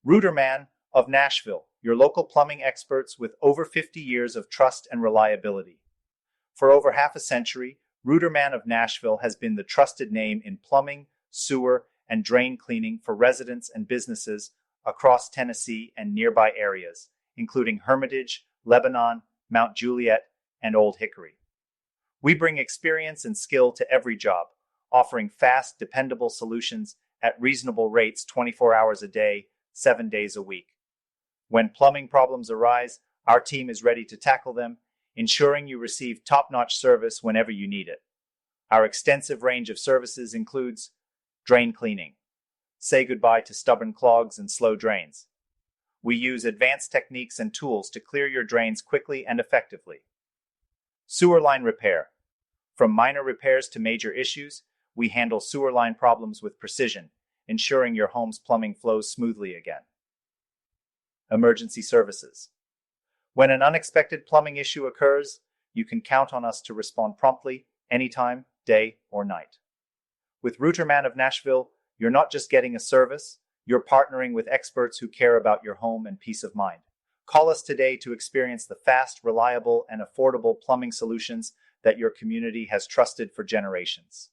RooterMan of Nashville, your local plumbing experts with over 50 years of trust and reliability. For over half a century, RooterMan of Nashville has been the trusted name in plumbing, sewer, and drain cleaning for residents and businesses across Tennessee and nearby areas, including Hermitage, Lebanon, Mount Juliet, and Old Hickory. We bring experience and skill to every job, offering fast, dependable solutions at reasonable rates 24 hours a day, 7 days a week. When plumbing problems arise, our team is ready to tackle them, ensuring you receive top-notch service whenever you need it. Our extensive range of services includes drain cleaning. Say goodbye to stubborn clogs and slow drains. We use advanced techniques and tools to clear your drains quickly and effectively. Sewer line repair. From minor repairs to major issues, we handle sewer line problems with precision, ensuring your home's plumbing flows smoothly again. Emergency services. When an unexpected plumbing issue occurs, you can count on us to respond promptly, anytime, day or night. With RooterMan of Nashville, you're not just getting a service, you're partnering with experts who care about your home and peace of mind. Call us today to experience the fast, reliable, and affordable plumbing solutions that your community has trusted for generations.